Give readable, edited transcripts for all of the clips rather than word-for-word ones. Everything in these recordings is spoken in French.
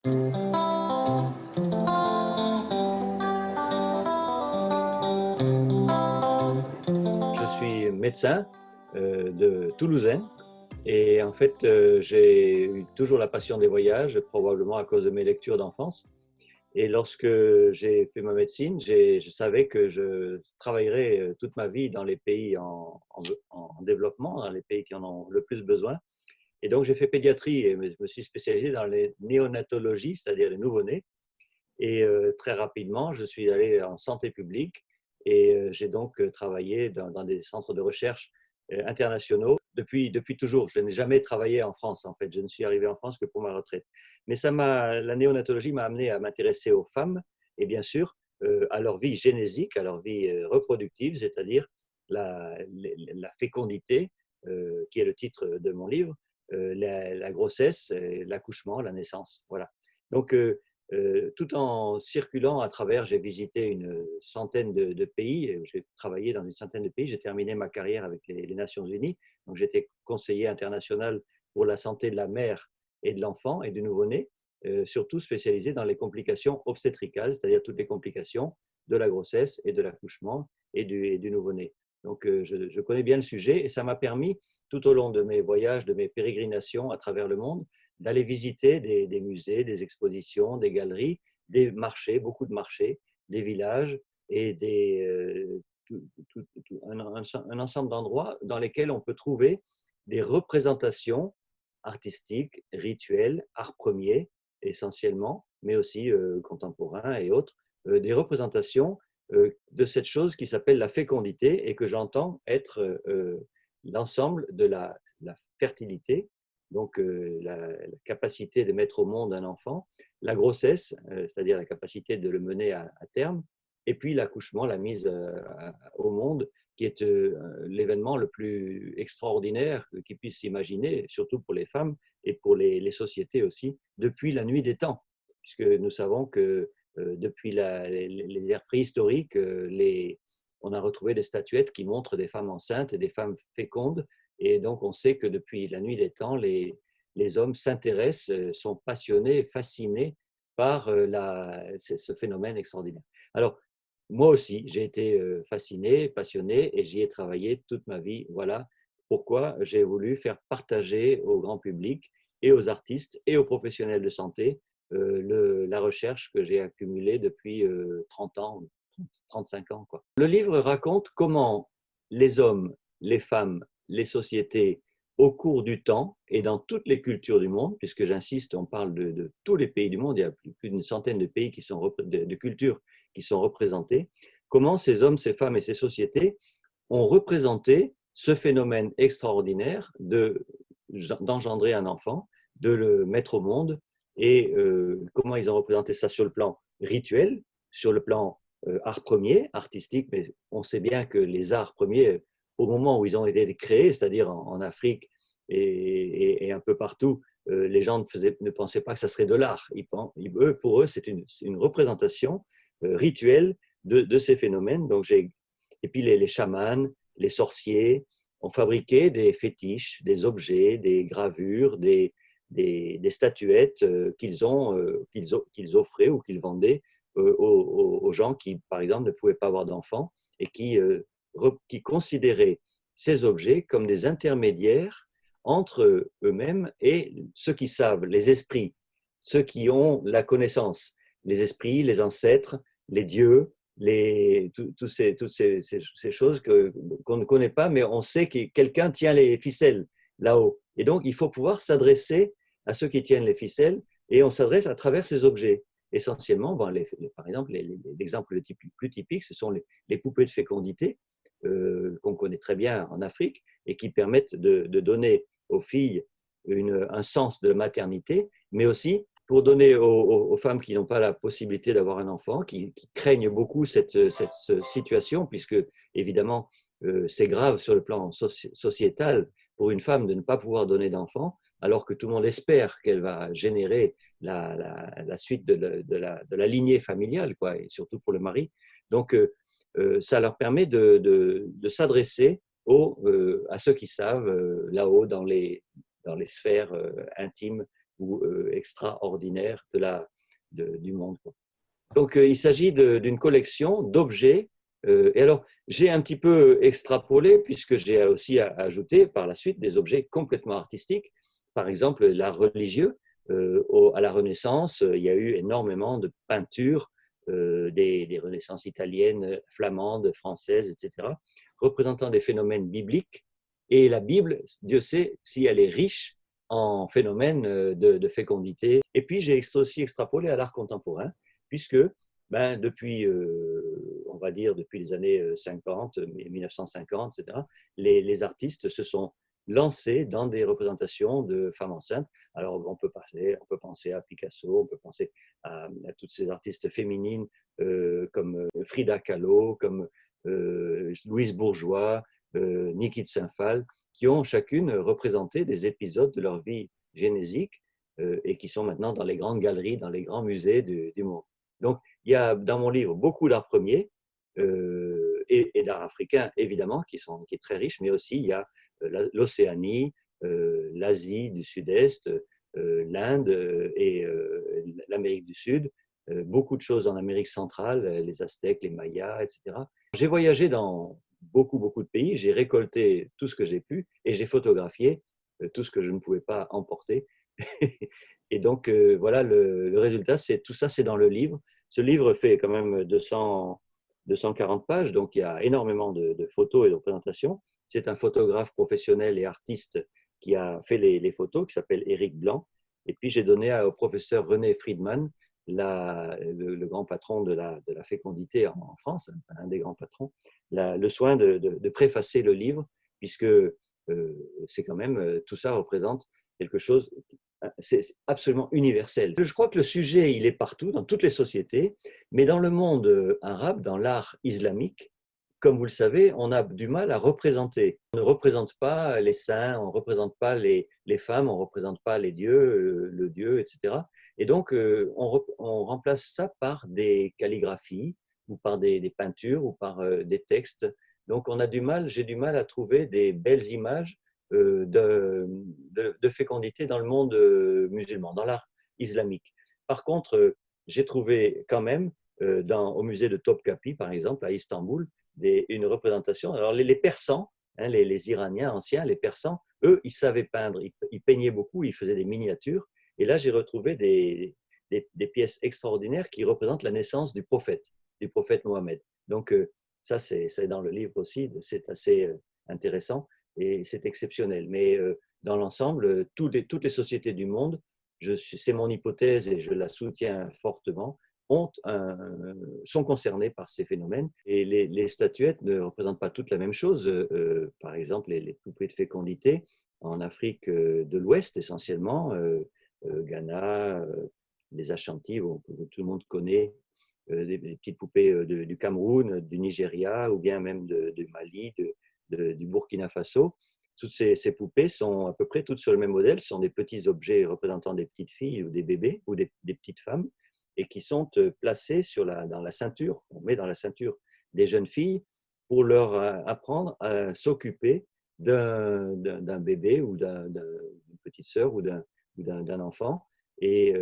Je suis médecin de Toulousain et en fait j'ai eu toujours la passion des voyages, probablement à cause de mes lectures d'enfance. Et lorsque j'ai fait ma médecine, je savais que je travaillerais toute ma vie dans les pays en développement, dans les pays qui en ont le plus besoin. Et donc j'ai fait pédiatrie et je me suis spécialisé dans les néonatologies, c'est-à-dire les nouveau-nés. Et très rapidement, je suis allé en santé publique et j'ai donc travaillé dans des centres de recherche internationaux depuis toujours. Je n'ai jamais travaillé en France, en fait. Je ne suis arrivé en France que pour ma retraite. Mais la néonatologie m'a amené à m'intéresser aux femmes et bien sûr à leur vie génésique, à leur vie reproductive, c'est-à-dire la fécondité, qui est le titre de mon livre, la grossesse, l'accouchement, la naissance. Voilà. Donc, tout en circulant à travers, j'ai visité une centaine de pays, j'ai travaillé dans une centaine de pays, j'ai terminé ma carrière avec les Nations Unies, donc j'étais conseiller international pour la santé de la mère et de l'enfant et du nouveau-né, surtout spécialisé dans les complications obstétricales, c'est-à-dire toutes les complications de la grossesse et de l'accouchement et du nouveau-né. Donc je connais bien le sujet et ça m'a permis, tout au long de mes voyages, de mes pérégrinations à travers le monde, d'aller visiter des musées, des expositions, des galeries, des marchés, beaucoup de marchés, des villages et un ensemble d'endroits dans lesquels on peut trouver des représentations artistiques, rituelles, art premier essentiellement, mais aussi contemporains et autres, des représentations de cette chose qui s'appelle la fécondité et que j'entends être l'ensemble de la fertilité, donc la capacité de mettre au monde un enfant, la grossesse, c'est-à-dire la capacité de le mener à terme, et puis l'accouchement, la mise au monde, qui est l'événement le plus extraordinaire qu'il puisse s'imaginer, surtout pour les femmes et pour les sociétés aussi, depuis la nuit des temps, puisque nous savons que depuis les ères préhistoriques, on a retrouvé des statuettes qui montrent des femmes enceintes et des femmes fécondes, et donc on sait que depuis la nuit des temps, les hommes s'intéressent, sont passionnés, fascinés par ce phénomène extraordinaire. Alors, moi aussi, j'ai été fasciné, passionné et j'y ai travaillé toute ma vie. Voilà pourquoi j'ai voulu faire partager au grand public et aux artistes et aux professionnels de santé la recherche que j'ai accumulée depuis 30 ans, 35 ans, quoi. Le livre raconte comment les hommes, les femmes, les sociétés, au cours du temps et dans toutes les cultures du monde, puisque j'insiste, on parle de tous les pays du monde, il y a plus d'une centaine de pays de cultures qui sont représentés, comment ces hommes, ces femmes et ces sociétés ont représenté ce phénomène extraordinaire d'engendrer un enfant, de le mettre au monde, et comment ils ont représenté ça sur le plan rituel, sur le plan art premier, artistique, mais on sait bien que les arts premiers, au moment où ils ont été créés, c'est-à-dire en Afrique et un peu partout, les gens ne pensaient pas que ça serait de l'art. Pour eux, c'est une représentation rituelle de ces phénomènes. Et puis les chamans, les sorciers ont fabriqué des fétiches, des objets, des gravures, des statuettes qu'ils offraient ou qu'ils vendaient aux gens qui, par exemple, ne pouvaient pas avoir d'enfants et qui considéraient ces objets comme des intermédiaires entre eux-mêmes et ceux qui savent, les esprits, ceux qui ont la connaissance, les esprits, les ancêtres, les dieux, toutes ces choses qu'on ne connaît pas, mais on sait que quelqu'un tient les ficelles là-haut. Et donc, il faut pouvoir s'adresser à ceux qui tiennent les ficelles et on s'adresse à travers ces objets. Essentiellement, par exemple, l'exemple le plus typique, ce sont les poupées de fécondité qu'on connaît très bien en Afrique et qui permettent de donner aux filles un sens de maternité, mais aussi pour donner aux femmes qui n'ont pas la possibilité d'avoir un enfant, qui craignent beaucoup cette situation, puisque évidemment c'est grave sur le plan sociétal pour une femme de ne pas pouvoir donner d'enfant, alors que tout le monde espère qu'elle va générer la suite de la lignée familiale, quoi, et surtout pour le mari. Donc ça leur permet de s'adresser à ceux qui savent là-haut dans les sphères intimes ou extraordinaires du monde. Donc, il s'agit d'une collection d'objets. Et alors, j'ai un petit peu extrapolé, puisque j'ai aussi ajouté par la suite des objets complètement artistiques. Par exemple, l'art religieux. À la Renaissance, il y a eu énormément de peintures des Renaissances italiennes, flamandes, françaises, etc., représentant des phénomènes bibliques. Et la Bible, Dieu sait si elle est riche en phénomènes de fécondité. Et puis, j'ai aussi extrapolé à l'art contemporain, puisque depuis, on va dire, depuis les années 50, 1950, etc., les artistes se sont lancés dans des représentations de femmes enceintes. Alors, on peut penser à Picasso, on peut penser à toutes ces artistes féminines comme Frida Kahlo, comme Louise Bourgeois, Niki de Saint-Phal, qui ont chacune représenté des épisodes de leur vie génésique et qui sont maintenant dans les grandes galeries, dans les grands musées du monde. Donc, il y a dans mon livre beaucoup d'art premier et d'art africain, évidemment, qui est très riche, mais aussi il y a l'Océanie, l'Asie du Sud-Est, l'Inde et l'Amérique du Sud, beaucoup de choses en Amérique centrale, les Aztèques, les Mayas, etc. J'ai voyagé dans beaucoup de pays, j'ai récolté tout ce que j'ai pu et j'ai photographié tout ce que je ne pouvais pas emporter. Et donc, voilà, le résultat, tout ça, c'est dans le livre. Ce livre fait quand même 240 pages, donc il y a énormément de photos et de représentations. C'est un photographe professionnel et artiste qui a fait les photos, qui s'appelle Éric Blanc. Et puis, j'ai donné au professeur René Friedman, le grand patron de la fécondité en France, un des grands patrons, le soin de préfacer le livre, puisque c'est quand même, tout ça représente quelque chose, c'est absolument universel. Je crois que le sujet, il est partout, dans toutes les sociétés, mais dans le monde arabe, dans l'art islamique, comme vous le savez, on a du mal à représenter. On ne représente pas les saints, on ne représente pas les femmes, on ne représente pas les dieux, le dieu, etc. Et donc, on remplace ça par des calligraphies, ou par des peintures, ou par des textes. Donc, j'ai du mal à trouver des belles images de fécondité dans le monde musulman, dans l'art islamique. Par contre, j'ai trouvé quand même, au musée de Topkapi, par exemple, à Istanbul, une représentation. Alors, les Persans, hein, les Iraniens anciens, les Persans, eux, ils savaient peindre, ils peignaient beaucoup, ils faisaient des miniatures. Et là, j'ai retrouvé des pièces extraordinaires qui représentent la naissance du prophète Mohammed. Donc, ça, c'est dans le livre aussi, c'est assez intéressant et c'est exceptionnel. Mais dans l'ensemble, toutes les sociétés du monde, c'est mon hypothèse et je la soutiens fortement, sont concernées par ces phénomènes. Et les statuettes ne représentent pas toutes la même chose. Par exemple, les poupées de fécondité en Afrique de l'Ouest essentiellement, Ghana, les Ashanti, tout le monde connaît, des petites poupées du Cameroun, du Nigeria ou bien même du Mali, du Burkina Faso. Toutes ces poupées sont à peu près toutes sur le même modèle, ce sont des petits objets représentant des petites filles ou des bébés ou des petites femmes et qui sont placés dans la ceinture, on met dans la ceinture des jeunes filles pour leur apprendre à s'occuper d'un bébé ou d'une petite sœur ou d'un enfant et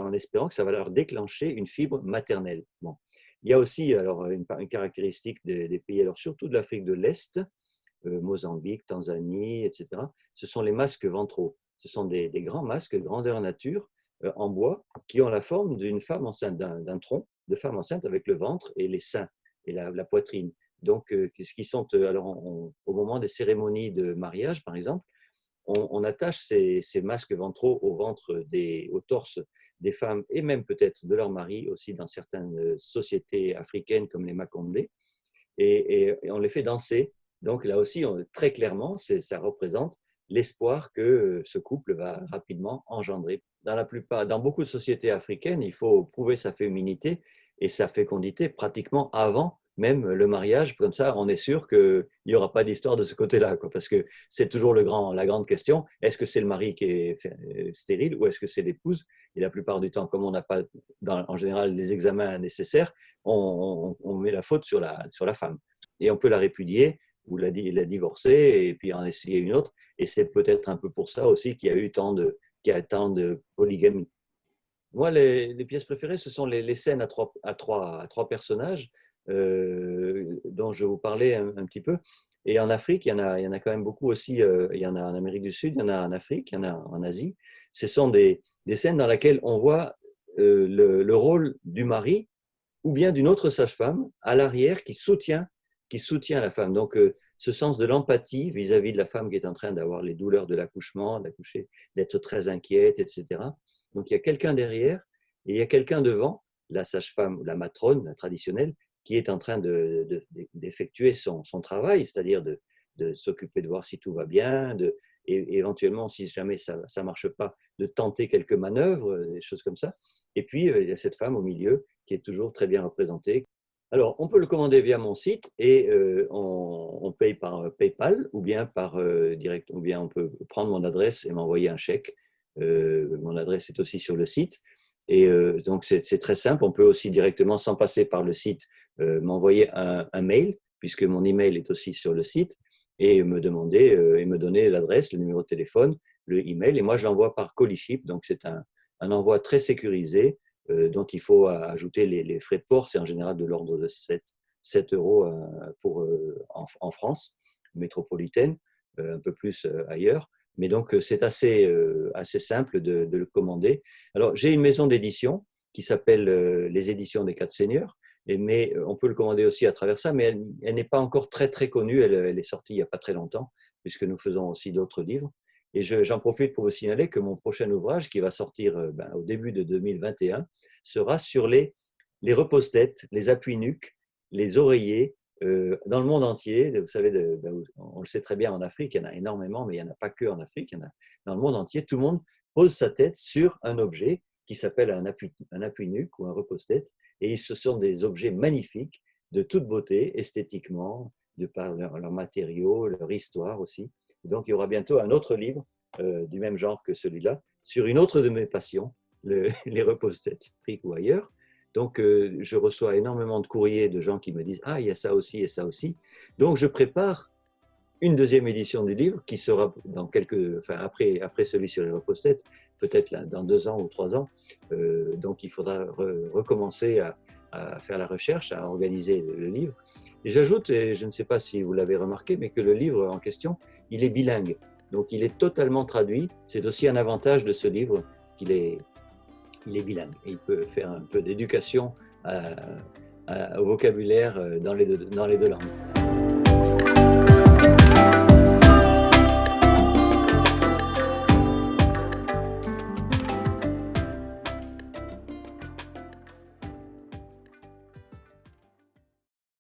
en espérant que ça va leur déclencher une fibre maternelle. Bon. Il y a aussi alors, une caractéristique des pays, alors surtout de l'Afrique de l'Est, Mozambique, Tanzanie, etc. Ce sont les masques ventraux. Ce sont des grands masques grandeur nature en bois qui ont la forme d'une femme enceinte, d'un tronc de femme enceinte avec le ventre et les seins et la poitrine. Donc, qui sont, alors, au moment des cérémonies de mariage, par exemple, on attache ces masques ventraux au ventre, au torse des femmes et même peut-être de leur mari aussi dans certaines sociétés africaines comme les Makondé et on les fait danser. Donc là aussi, très clairement, ça représente l'espoir que ce couple va rapidement engendrer. Dans beaucoup de sociétés africaines, il faut prouver sa féminité et sa fécondité pratiquement avant même le mariage. Comme ça, on est sûr qu'il n'y aura pas d'histoire de ce côté-là, parce que c'est toujours la grande question. Est-ce que c'est le mari qui est stérile ou est-ce que c'est l'épouse? Et la plupart du temps, comme on n'a pas en général les examens nécessaires, on met la faute sur la femme. Et on peut la répudier ou la divorcer et puis en essayer une autre. Et c'est peut-être un peu pour ça aussi qu'il y a qu'il y a tant de polygamie. Moi, les pièces préférées, ce sont les scènes à trois personnages dont je vous parlais un petit peu. Et en Afrique, il y en a quand même beaucoup aussi. Il y en a en Amérique du Sud, il y en a en Afrique, il y en a en Asie. Ce sont des scènes dans lesquelles on voit le rôle du mari ou bien d'une autre sage-femme à l'arrière qui soutient la femme. Donc, ce sens de l'empathie vis-à-vis de la femme qui est en train d'avoir les douleurs de l'accouchement, d'accoucher, d'être très inquiète, etc. Donc, il y a quelqu'un derrière et il y a quelqu'un devant, la sage-femme ou la matrone, la traditionnelle, qui est en train d'effectuer son travail, c'est-à-dire de s'occuper de voir si tout va bien, et éventuellement, si jamais ça ne marche pas, de tenter quelques manœuvres, des choses comme ça. Et puis, il y a cette femme au milieu qui est toujours très bien représentée. Alors, on peut le commander via mon site et on paye par PayPal ou bien par direct, ou bien on peut prendre mon adresse et m'envoyer un chèque. Mon adresse est aussi sur le site. Et donc, c'est très simple. On peut aussi directement, sans passer par le site, m'envoyer un mail, puisque mon email est aussi sur le site, et me demander et me donner l'adresse, le numéro de téléphone, le email. Et moi, je l'envoie par Coliship. Donc, c'est un envoi très sécurisé dont il faut ajouter les frais de port. C'est en général de l'ordre de 7 euros en France métropolitaine, un peu plus ailleurs. Mais donc, c'est assez simple de le commander. Alors, j'ai une maison d'édition qui s'appelle les Éditions des Quatre Seigneurs, mais on peut le commander aussi à travers ça, mais elle n'est pas encore très, très connue. Elle est sortie il n'y a pas très longtemps, puisque nous faisons aussi d'autres livres. Et j'en profite pour vous signaler que mon prochain ouvrage, qui va sortir au début de 2021, sera sur les repose-têtes, les appuis-nuques, les oreillers, dans le monde entier. Vous savez, on le sait très bien en Afrique, il y en a énormément, mais il n'y en a pas que en Afrique, il y en a dans le monde entier. Tout le monde pose sa tête sur un objet qui s'appelle un appui-nuque ou un repose-tête. Et ce sont des objets magnifiques, de toute beauté, esthétiquement, de par leurs matériaux, leur histoire aussi. Donc, il y aura bientôt un autre livre du même genre que celui-là, sur une autre de mes passions, les repose-têtes, Afrique ou ailleurs. Donc, je reçois énormément de courriers de gens qui me disent « Ah, il y a ça aussi et ça aussi ». Donc, je prépare une deuxième édition du livre qui sera après celui sur les repose-têtes, peut-être dans 2 ans ou 3 ans. Donc, il faudra recommencer à faire la recherche, à organiser le livre. Et j'ajoute, et je ne sais pas si vous l'avez remarqué, mais que le livre en question, il est bilingue. Donc, il est totalement traduit. C'est aussi un avantage de ce livre qu'il est bilingue. Et il peut faire un peu d'éducation au vocabulaire dans les deux langues.